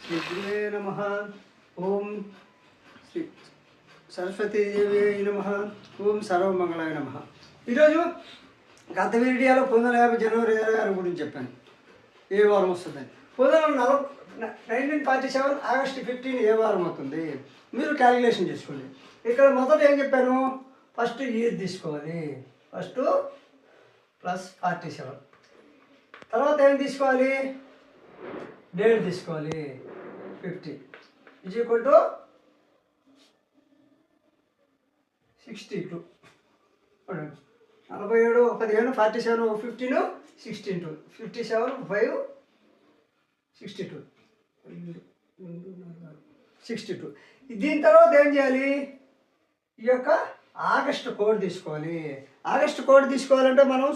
విద్యే నమ. ఓం శ్రీ సరస్వతీదేవి నమ. ఓం సర్వమంగళాయ నమ. ఈరోజు గత వీడియోలో 1950 జనవరి 26 గురించి చెప్పాను. ఏ వారం వస్తుందని. 1947 ఆగస్టు 15 ఏ వారం అవుతుంది మీరు క్యాలిక్యులేషన్ చేసుకోండి. ఇక్కడ మొదట ఏం చెప్పాను, ఫస్ట్ ఇయర్ తీసుకోవాలి, ఫస్ట్ ప్లస్ 47. తర్వాత ఏం తీసుకోవాలి, డేట్ తీసుకోవాలి 50 = 62. 47 15 47 15 16 57 5 62 62. దీని తర్వాత ఏం చేయాలి, ఈ యొక్క ఆగస్టు కోడ్ తీసుకోవాలి. ఆగస్టు కోడ్ తీసుకోవాలంటే మనం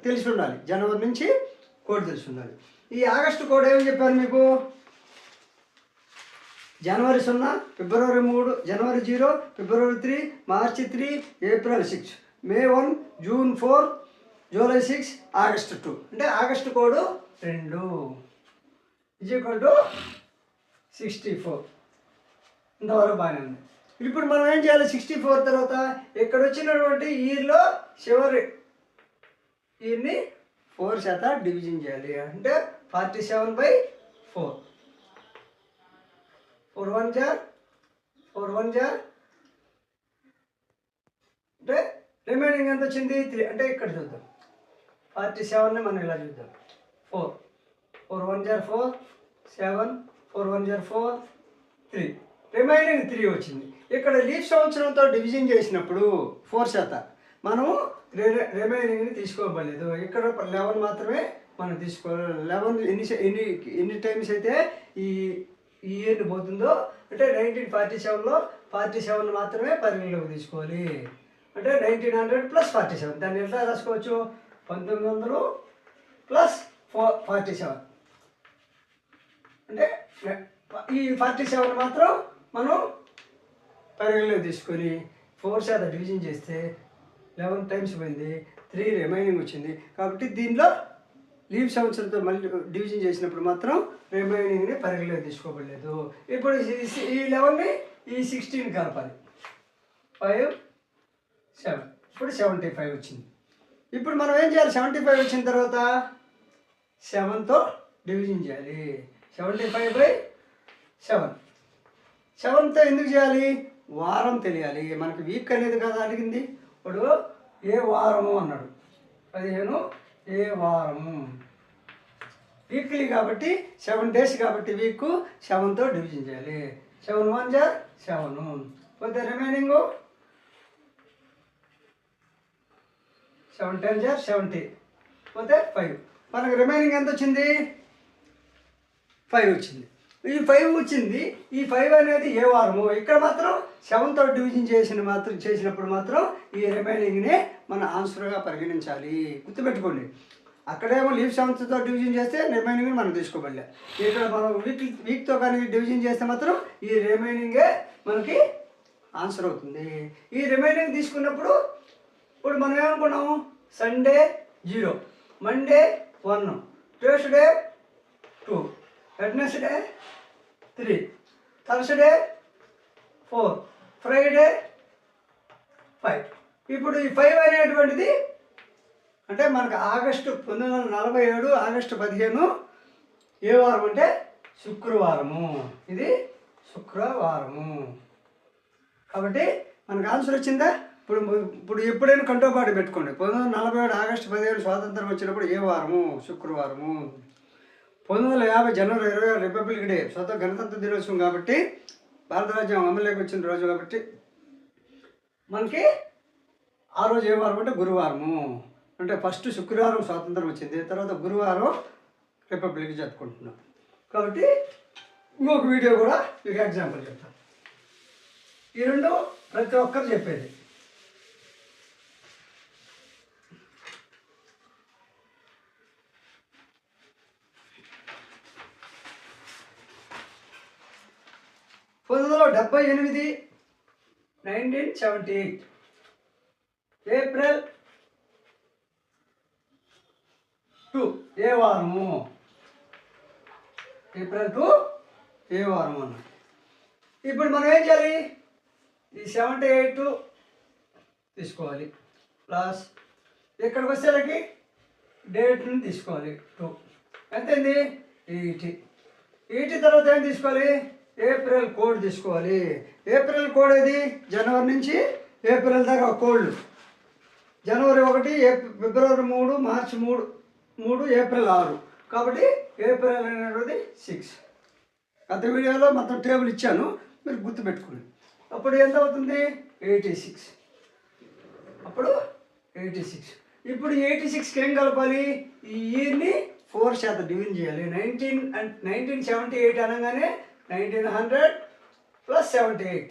తెలిసి ఉండాలి, జనవరి నుంచి కోడ్ తెలిసి ఉండాలి. ఈ ఆగస్టు కోడ్ ఏమని చెప్పాను మీకు, జనవరి 0, ఫిబ్రవరి 3, జనవరి 0, ఫిబ్రవరి 3, మార్చి 3, ఏప్రిల్ 6, మే 1, జూన్ 4, జూలై 6, ఆగస్టు 2. అంటే ఆగస్టు కోడ్ 2 = 64. ఇంతవరకు బాగానే ఉంది. ఇప్పుడు మనం ఏం చేయాలి, 64 తర్వాత ఇక్కడ వచ్చినటువంటి ఇయర్లో చివరి ఇయర్ని 4 చేత డివిజన్ చేయాలి. అంటే 47/4. 4 1 జా 4 1 జా అంటే రిమైనింగ్ ఎంత వచ్చింది 3. అంటే ఇక్కడ చూద్దాం, 47ని మనం ఇలా చూద్దాం. 4 4 1 జా 4 7 4 1 జా 4 3, రిమైనింగ్ 3 వచ్చింది. ఇక్కడ లీప్ సంవత్సరంతో డివిజన్ చేసినప్పుడు 4 చేత మనము రిమైనింగ్ని తీసుకోబడలేదు. ఇక్కడ 11 మాత్రమే మనం తీసుకోవాలి. 11 ఎన్ని టైమ్స్ అయితే ఈ ఇయర్ని పోతుందో, అంటే 1947లో 47 మాత్రమే పరిగణలోకి తీసుకోవాలి. అంటే 1900 + 47. దాన్ని ఎట్లా రాసుకోవచ్చు, 1900 + 47. అంటే ఈ 47 మాత్రం మనం పరిగణలోకి తీసుకొని 4 చేత డివిజన్ చేస్తే 11 టైమ్స్ పోయింది, 3 రిమైనింగ్ వచ్చింది. కాబట్టి దీనిలో లీవ్ సంవత్సరంతో మళ్ళీ డివిజన్ చేసినప్పుడు మాత్రం రిమైనింగ్ని పరిగణలోకి తీసుకోబడలేదు. ఇప్పుడు ఈ 11ని ఈ 16 కలపాలి. 5 7, ఇప్పుడు 75 వచ్చింది. ఇప్పుడు మనం ఏం చేయాలి, 75 వచ్చిన తర్వాత 7తో డివిజన్ చేయాలి. 75/7. 7తో ఎందుకు చేయాలి, వారం తెలియాలి మనకి. వీక్ అనేది కదా అడిగింది. ఇప్పుడు ఏ వారము అన్నాడు, 15 ఏ వారము, వీక్లీ కాబట్టి 7 days కాబట్టి వీక్ 7తో డివిజన్ చేయాలి. 7 1 జా 7, పోతే రిమైనింగ్ 7 10 జా 70, పోతే 5. మనకు రిమైనింగ్ ఎంత వచ్చింది, 5 వచ్చింది. ఈ 5 వచ్చింది. ఈ 5 అనేది ఏ వారము, ఇక్కడ మాత్రం 7తో డివిజన్ చేసినప్పుడు మాత్రం ఈ రిమైనింగ్ని మన ఆన్సర్గా పరిగణించాలి. గుర్తుపెట్టుకోండి, అక్కడేమో లీవ్ 7తో డివిజన్ చేస్తే రిమైనింగ్ని మనం తీసుకోబడలే. ఇక్కడ మనం వీక్తో కానీ డివిజన్ చేస్తే మాత్రం ఈ రిమైనింగే మనకి ఆన్సర్ అవుతుంది. ఈ రిమైనింగ్ తీసుకున్నప్పుడు ఇప్పుడు మనం ఏమనుకున్నాము, Sunday 0, Monday 1, Tuesday 2, Wednesday 3, Thursday 4, Friday 5. ఇప్పుడు ఈ 5 అనేటువంటిది అంటే మనకు ఆగస్టు 1947 ఆగస్టు 15 ఏ వారం అంటే శుక్రవారము. ఇది శుక్రవారము. కాబట్టి మనకు ఆన్సర్ వచ్చిందా. ఇప్పుడు ఎప్పుడైనా కంటోపాటు పెట్టుకోండి. 1947 ఆగస్టు 15 స్వాతంత్రం వచ్చినప్పుడు ఏ వారము, శుక్రవారము. 1950 జనవరి 26 రిపబ్లిక్ డే, స్వతంత్ర గణతంత్ర దినోత్సవం కాబట్టి, భారత రాజ్యం అమలులోకి వచ్చిన రోజు కాబట్టి మనకి ఆ రోజు ఏ వారం అంటే గురువారము. అంటే ఫస్ట్ శుక్రవారం స్వాతంత్రం వచ్చింది, తర్వాత గురువారం రిపబ్లిక్ జరుపుకుంటున్నాం. కాబట్టి ఇంకొక వీడియో కూడా మీకు ఎగ్జాంపుల్ చెప్తాను. ఈ రెండు ప్రతి ఒక్కరు చెప్పేది. (1978) 1978 ఏప్రిల్ 2 ఏ వారము, ఏప్రిల్ 2 ఏ వారం అన్న. ఇప్పుడు మనం ఏం చేయాలి? ఈ 78 తీసుకోవాలి ప్లస్ ఇక్కడికి వచ్చేసరికి డేట్ని తీసుకోవాలి 2 ఎంతైంది 80 తర్వాత ఏం తీసుకోవాలి? ఏప్రిల్ కోడ్ తీసుకోవాలి. ఏప్రిల్ కోడ్ ఏది? జనవరి నుంచి ఏప్రిల్ దాకా కోడ్లు. జనవరి 1, ఫిబ్రవరి 3, మార్చి 3, ఏప్రిల్ 6. కాబట్టి ఏప్రిల్ అనేది 6. గత వీడియోలో మొత్తం టేబుల్ ఇచ్చాను, మీరు గుర్తుపెట్టుకోండి. అప్పుడు ఎంత అవుతుంది? 86. అప్పుడు 86. ఇప్పుడు 86కి ఏం కలపాలి? ఈ ఇయర్ని 4 చేత డివిజన్ చేయాలి. 1978 అనగానే 1900 + 78.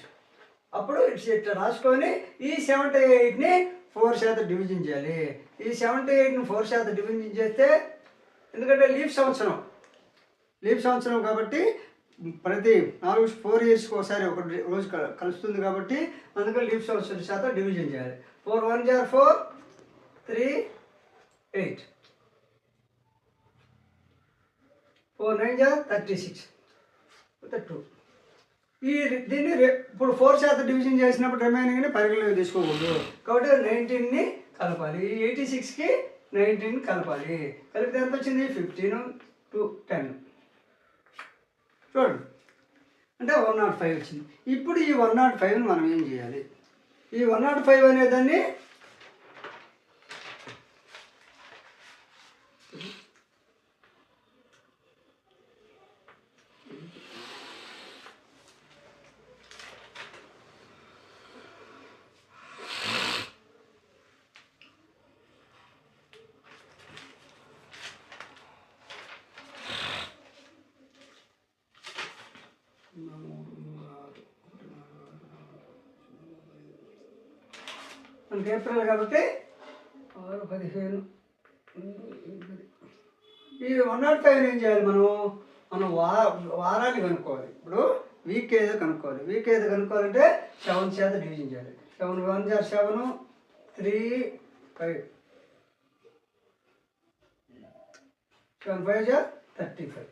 అప్పుడు ఇట్లా రాసుకొని ఈ 78ని 4 చేత డివిజన్ చేయాలి. ఈ 78ని 4 చేత డివిజన్ చేస్తే, ఎందుకంటే లీప్ సంవత్సరం కాబట్టి ప్రతి 4 ఇయర్స్కి ఒకసారి ఒక రోజు కలుస్తుంది కాబట్టి అందుకని లీప్ సంవత్సరం చేత డివిజన్ చేయాలి. 4 × 1 = 4, 3, 8, 4 × 9 = 36, 2. దీన్ని ఇప్పుడు 4 చేత డివిజన్ చేసినప్పుడు రిమైనింగ్ని పరిగణలోకి తీసుకోకూడదు కాబట్టి 19ని కలపాలి. 86కి 19 కలపాలి. కలిపితే ఎంత వచ్చింది? 15 + 10 చూడండి, అంటే 105 వచ్చింది. ఇప్పుడు ఈ 105ని మనం ఏం చేయాలి? ఈ 105 అనేదాన్ని మనకి ఏప్రిల్ కాబట్టి 6, 15, ఈ 105 ఏం చేయాలి? మనం వారాన్ని కనుక్కోవాలి. ఇప్పుడు వీక్ ఏదో కనుక్కోవాలి. వీక్ ఏదో కనుక్కోవాలంటే 7 చేత డివిజన్ చేయాలి. 7 × 1 = 7, 3, 5, 7 × 5 = 35.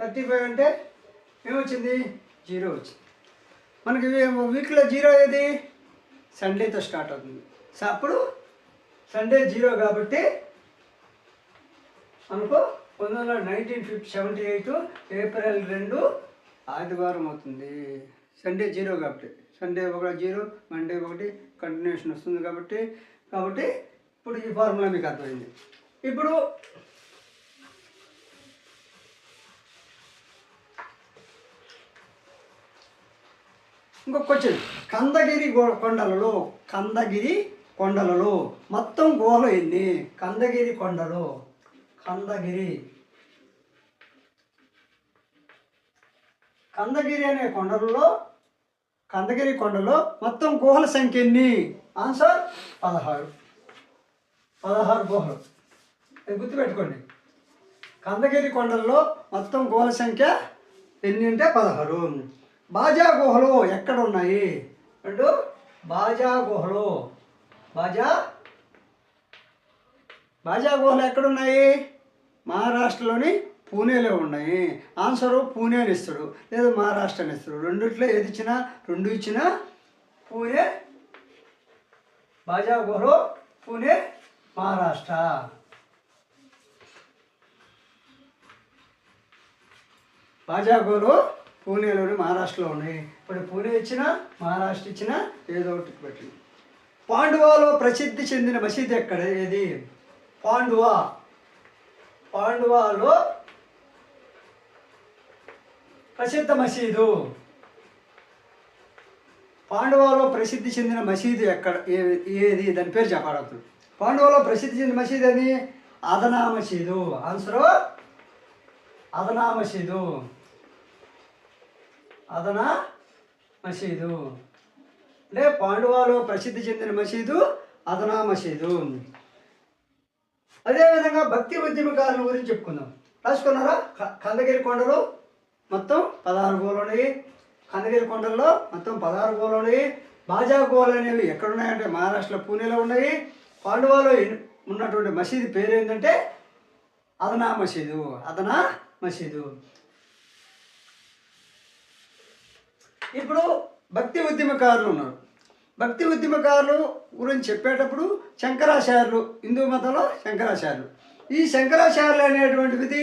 35 అంటే ఏమొచ్చింది? 0 వచ్చింది. మనకి వీక్లో 0 ఏది? సండేతో స్టార్ట్ అవుతుంది. అప్పుడు సండే 0 కాబట్టి మనకు 1978 ఏప్రిల్ 2 ఆదివారం అవుతుంది. సండే 0 కాబట్టి సండే 1 0, మండే 1 కంటిన్యూషన్ వస్తుంది కాబట్టి ఇప్పుడు ఈ ఫార్ములా మీకు అర్థమైంది. ఇప్పుడు ఇంకొక క్వశ్చన్. కందగిరి కొండలలో మొత్తం గుహలు ఎన్ని? కందగిరి అనే కందగిరి కొండలో మొత్తం గుహల సంఖ్య ఎన్ని? ఆన్సర్ 16 గుహలు. గుర్తుపెట్టుకోండి, కందగిరి కొండల్లో మొత్తం గుహల సంఖ్య ఎన్ని అంటే 16. బాజా గుహలు ఎక్కడ ఉన్నాయి? అంటే బాజా గుహలు ఎక్కడున్నాయి? మహారాష్ట్రలోని పూణేలో ఉన్నాయి. ఆన్సరు పూణే అని ఇస్తాడు, లేదా మహారాష్ట్ర అని ఇస్తాడు. రెండిట్లో ఏది ఇచ్చినా, 2 ఇచ్చినా పూణే. బాజా గుహలు పూణే, మహారాష్ట్ర. బాజా గుహలు పూణేలోని మహారాష్ట్రలో ఉన్నాయి. ఇప్పుడు పూణే ఇచ్చినా, మహారాష్ట్ర ఇచ్చినా ఏదో ఒకటి పెట్టింది. పాండువాలో ప్రసిద్ధి చెందిన మసీదు ఎక్కడ? ఏది? పాండువాలో ప్రసిద్ధ మసీదు. పాండువాలో ప్రసిద్ధి చెందిన మసీదు ఎక్కడ? ఏది? దాని పేరు చెప్పాలి. పాండువాలో ప్రసిద్ధి చెందిన మసీదు అని అదనా మసీదు. ఆన్సరు అదనా మసీదు. అంటే పాండువాలో ప్రసిద్ధి చెందిన మసీదు అదనా మసీదు. అదేవిధంగా భక్తి ఉద్యమకారుల గురించి చెప్పుకుందాం. రాసుకున్నారా? కందగిరి కొండలు మొత్తం 16 గుహలు ఉన్నాయి. కందగిరి కొండల్లో మొత్తం 16 గుహలు ఉన్నాయి. బాజా గుహలు అనేవి ఎక్కడున్నాయంటే మహారాష్ట్రలో పూణేలో ఉన్నాయి. పాండువాలో ఉన్నటువంటి మసీదు పేరు ఏంటంటే అదనా మసీదు. ఇప్పుడు భక్తి ఉద్యమకారులు ఉన్నారు. భక్తి ఉద్యమకారులు గురించి చెప్పేటప్పుడు శంకరాచార్యులు, హిందూ మతంలో శంకరాచార్యులు. ఈ శంకరాచార్యులు అనేటువంటిది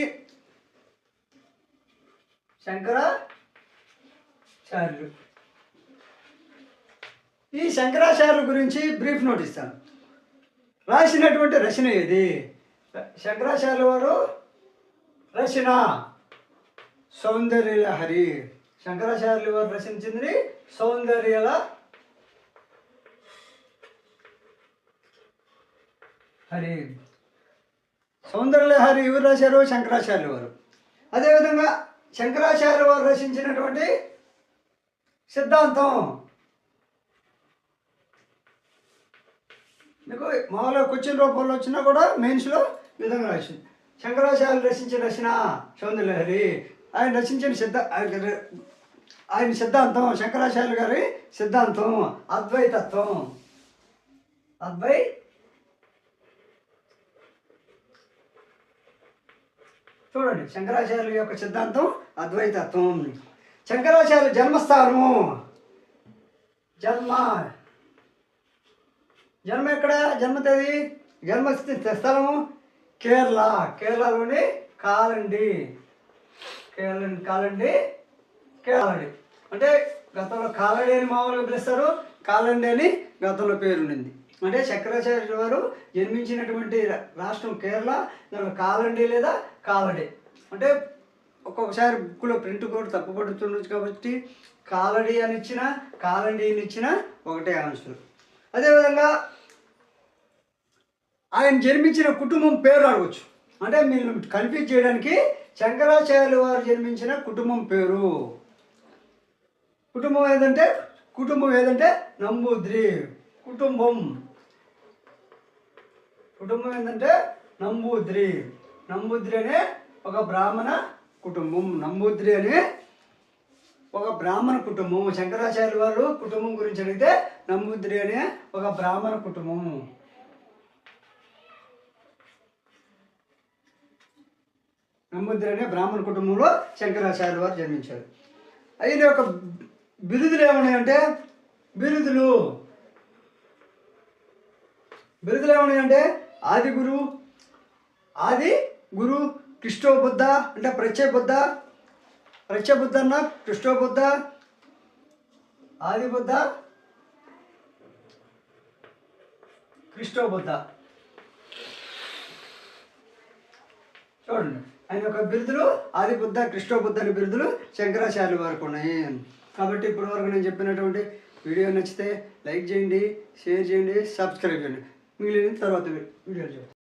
శంకరాచార్యులు. ఈ శంకరాచార్యుల గురించి బ్రీఫ్ నోట్ ఇస్తాను. రాసినటువంటి రచన ఏది? శంకరాచార్యుల వారు రచన సౌందర్యలహరి. శంకరాచార్యుల వారు రచించింది సౌందర్యలహరి. సౌందర్యలహరి ఎవరు రాశారు? శంకరాచార్యుల వారు. అదేవిధంగా శంకరాచార్యుల వారు రచించినటువంటి సిద్ధాంతం మీకు మామూలుగా క్వశ్చన్ రూపంలో వచ్చినా కూడా మెయిన్స్లో ఈ విధంగా రాసింది. శంకరాచార్యులు రచించిన రచన సౌందర్యలహరి. ఆయన రచించిన ఆయన సిద్ధాంతం, శంకరాచార్యులు గారి సిద్ధాంతం అద్వైతత్వం. చూడండి, శంకరాచార్యుల యొక్క సిద్ధాంతం అద్వైతత్వం. శంకరాచార్యుల జన్మస్థానము, జన్మ ఎక్కడ? జన్మతేది, స్థలము కేరళలోని కాలండి. అంటే గతంలో కాలడి అని మామూలుగా పిలుస్తారు, కాలండి అని గతంలో పేరుండింది. అంటే శంకరాచార్యుల వారు జన్మించినటువంటి రాష్ట్రం కేరళ, దానిలో కాలండి లేదా కాలడి. అంటే ఒక్కొక్కసారి బుక్లో ప్రింట్ కూడా తప్పు పడుతుండొచ్చు కాబట్టి కాలడి అని ఇచ్చిన, కాలండి అని ఇచ్చిన ఒకటే ఆన్సర్. అదేవిధంగా ఆయన జన్మించిన కుటుంబం పేరు అడగవచ్చు. అంటే మీరు కన్ఫ్యూజ్ చేయడానికి శంకరాచార్యుల వారు జన్మించిన కుటుంబం పేరు. కుటుంబం ఏదంటే నంబూద్రి. కుటుంబం ఏంటంటే నంబూద్రి. నంబూద్రి అనే ఒక బ్రాహ్మణ కుటుంబం. నంబూద్రి అనే ఒక బ్రాహ్మణ కుటుంబం. శంకరాచార్యుల వారు కుటుంబం గురించి అడిగితే నంబూద్రి అనే ఒక బ్రాహ్మణ కుటుంబం. నంబూద్రి అనే బ్రాహ్మణ కుటుంబంలో శంకరాచార్యుల వారు జన్మించారు. ఆయన యొక్క బిరుదులు ఏమున్నాయంటే బిరుదులు ఏమున్నాయంటే ఆది గురు, కృష్ణోబుద్ధ అంటే ప్రత్యబుద్ధ అన్న కృష్ణోబుద్ధ, ఆది బుద్ధ, కృష్ణోబుద్ధ. చూడండి, ఆయన యొక్క బిరుదులు ఆది బుద్ధ, కృష్ణోబుద్ధ అనే బిరుదులు శంకరాచార్యుల వారికి ఉన్నాయి. కాబట్టి ఇప్పటి వరకు నేను చెప్పినటువంటి వీడియో నచ్చితే లైక్ చేయండి, షేర్ చేయండి, సబ్స్క్రైబ్ చేయండి. మిగిలిన తర్వాత వీడియోలు చెప్తాను.